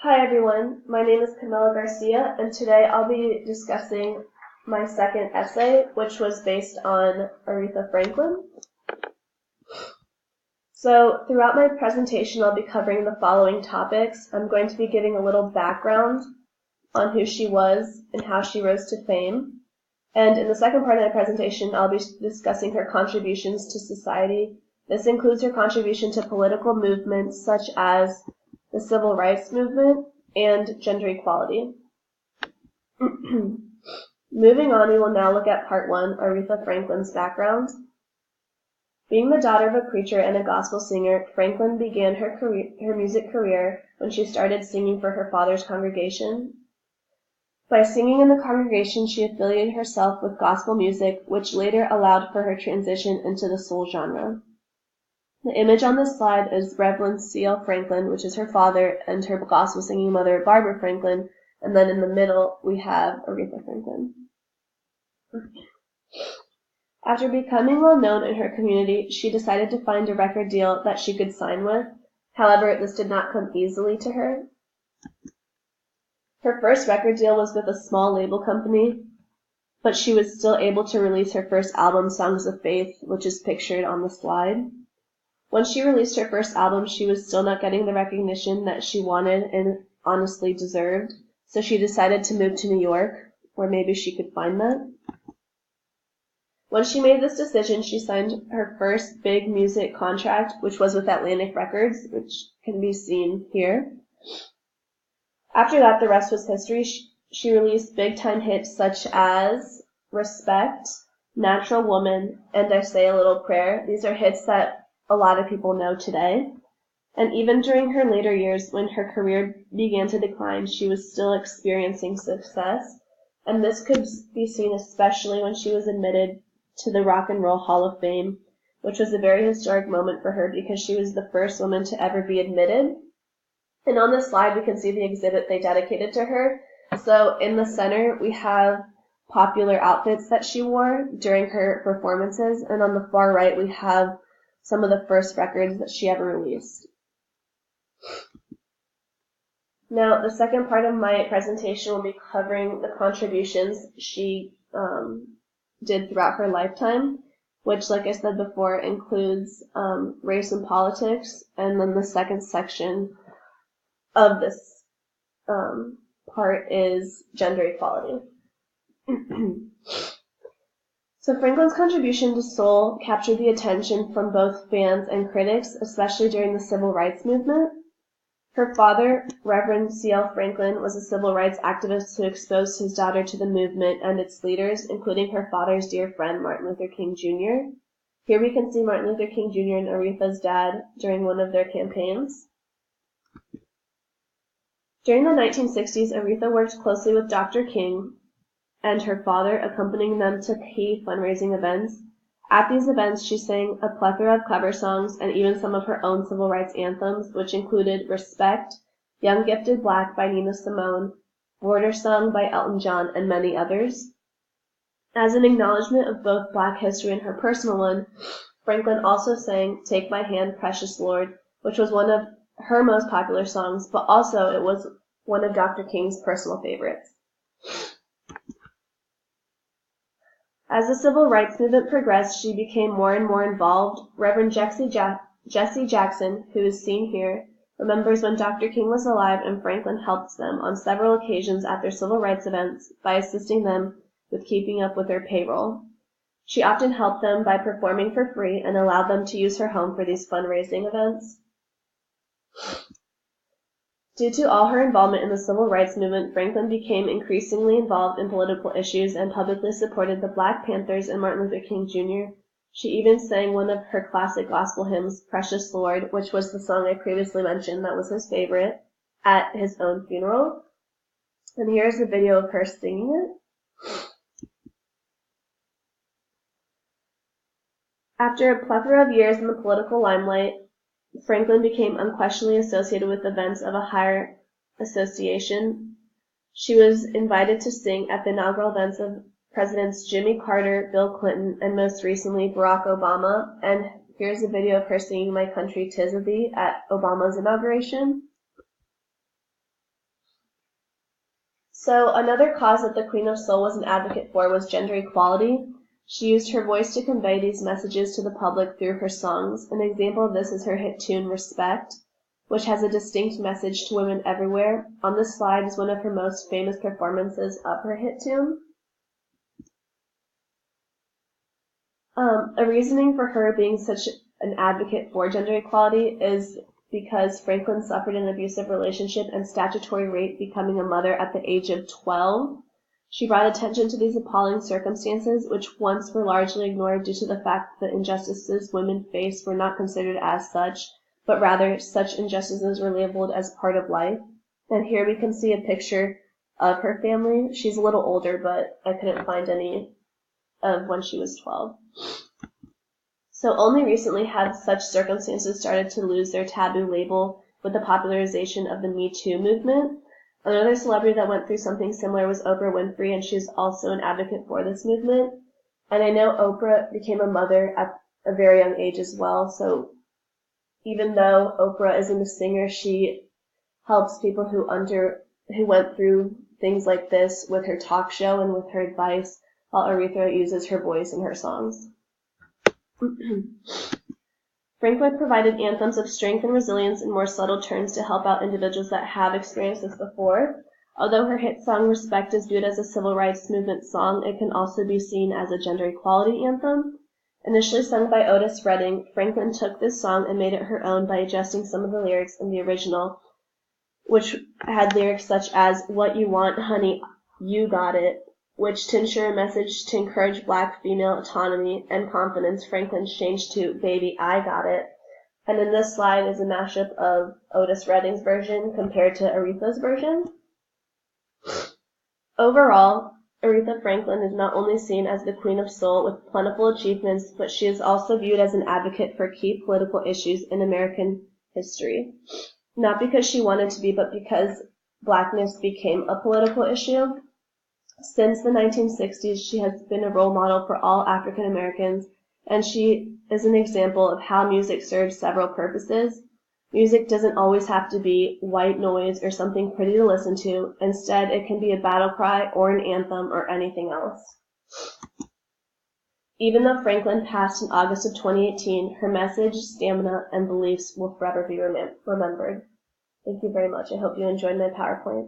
Hi everyone, my name is Camila Garcia, and today I'll be discussing my second essay, which was based on Aretha Franklin. So throughout my presentation, I'll be covering the following topics. I'm going to be giving a little background on who she was and how she rose to fame. And in the second part of my presentation, I'll be discussing her contributions to society. This includes her contribution to political movements such as the Civil Rights Movement and gender equality. Moving on, we will now look at part one, Aretha Franklin's background. Being the daughter of a preacher and a gospel singer, Franklin began her music career when she started singing for her father's congregation. By singing in the congregation, she affiliated herself with gospel music, which later allowed for her transition into the soul genre. The image on this slide is Reverend C.L. Franklin, which is her father, and her gospel singing mother, Barbara Franklin, and then in the middle we have Aretha Franklin. After becoming well known in her community, she decided to find a record deal that she could sign with. However, this did not come easily to her. Her first record deal was with a small label company, but she was still able to release her first album, Songs of Faith, which is pictured on the slide. When she released her first album, she was still not getting the recognition that she wanted and honestly deserved, so she decided to move to New York, where maybe she could find that. When she made this decision, she signed her first big music contract, which was with Atlantic Records, which can be seen here. After that, the rest was history. She released big-time hits such as Respect, Natural Woman, and I Say a Little Prayer. These are hits that a lot of people know today. And even during her later years, when her career began to decline, she was still experiencing success. And this could be seen especially when she was admitted to the Rock and Roll Hall of Fame, which was a very historic moment for her because she was the first woman to ever be admitted. And on this slide, we can see the exhibit they dedicated to her. So in the center, we have popular outfits that she wore during her performances, and on the far right, we have some of the first records that she ever released. Now, the second part of my presentation will be covering the contributions she did throughout her lifetime, which, like I said before, includes race and politics, and then the second section of this part is gender equality. So Franklin's contribution to soul captured the attention from both fans and critics, especially during the Civil Rights Movement. Her father, Reverend C.L. Franklin, was a civil rights activist who exposed his daughter to the movement and its leaders, including her father's dear friend, Martin Luther King Jr. Here we can see Martin Luther King Jr. and Aretha's dad during one of their campaigns. During the 1960s, Aretha worked closely with Dr. King and her father, accompanying them to key fundraising events. At these events, she sang a plethora of cover songs and even some of her own civil rights anthems, which included Respect, Young Gifted Black by Nina Simone, Border Song by Elton John, and many others. As an acknowledgement of both Black history and her personal one, Franklin also sang Take My Hand, Precious Lord, which was one of her most popular songs, but also it was one of Dr. King's personal favorites. As the civil rights movement progressed, she became more and more involved. Reverend Jesse Jackson, who is seen here, remembers when Dr. King was alive and Franklin helped them on several occasions at their civil rights events by assisting them with keeping up with their payroll. She often helped them by performing for free and allowed them to use her home for these fundraising events. Due to all her involvement in the civil rights movement, Franklin became increasingly involved in political issues and publicly supported the Black Panthers and Martin Luther King Jr. She even sang one of her classic gospel hymns, Precious Lord, which was the song I previously mentioned that was his favorite, at his own funeral. And here's a video of her singing it. After a plethora of years in the political limelight, Franklin became unquestionably associated with events of a higher association. She was invited to sing at the inaugural events of Presidents Jimmy Carter, Bill Clinton, and most recently Barack Obama. And here's a video of her singing My Country 'Tis of Thee at Obama's inauguration. So another cause that the Queen of Soul was an advocate for was gender equality. She used her voice to convey these messages to the public through her songs. An example of this is her hit tune, Respect, which has a distinct message to women everywhere. On this slide is one of her most famous performances of her hit tune. A reasoning for her being such an advocate for gender equality is because Franklin suffered an abusive relationship and statutory rape, becoming a mother at the age of 12. She brought attention to these appalling circumstances, which once were largely ignored due to the fact that the injustices women faced were not considered as such, but rather such injustices were labeled as part of life. And here we can see a picture of her family. She's a little older, but I couldn't find any of when she was 12. So only recently have such circumstances started to lose their taboo label with the popularization of the Me Too movement. Another celebrity that went through something similar was Oprah Winfrey, and she's also an advocate for this movement. And I know Oprah became a mother at a very young age as well, so even though Oprah isn't a singer, she helps people who went through things like this with her talk show and with her advice, while Aretha uses her voice in her songs. Franklin provided anthems of strength and resilience in more subtle terms to help out individuals that have experienced this before. Although her hit song Respect is viewed as a civil rights movement song, it can also be seen as a gender equality anthem. Initially sung by Otis Redding, Franklin took this song and made it her own by adjusting some of the lyrics in the original, which had lyrics such as, "What you want, honey, you got it," which, to ensure a message to encourage black female autonomy and confidence, Franklin changed to "Baby, I got it." And in this slide is a mashup of Otis Redding's version compared to Aretha's version. Overall, Aretha Franklin is not only seen as the Queen of Soul with plentiful achievements, but she is also viewed as an advocate for key political issues in American history. Not because she wanted to be, but because blackness became a political issue. Since the 1960s, she has been a role model for all African Americans, and she is an example of how music serves several purposes. Music doesn't always have to be white noise or something pretty to listen to. Instead, it can be a battle cry or an anthem or anything else. Even though Franklin passed in August of 2018, her message, stamina, and beliefs will forever be remembered. Thank you very much. I hope you enjoyed my PowerPoint.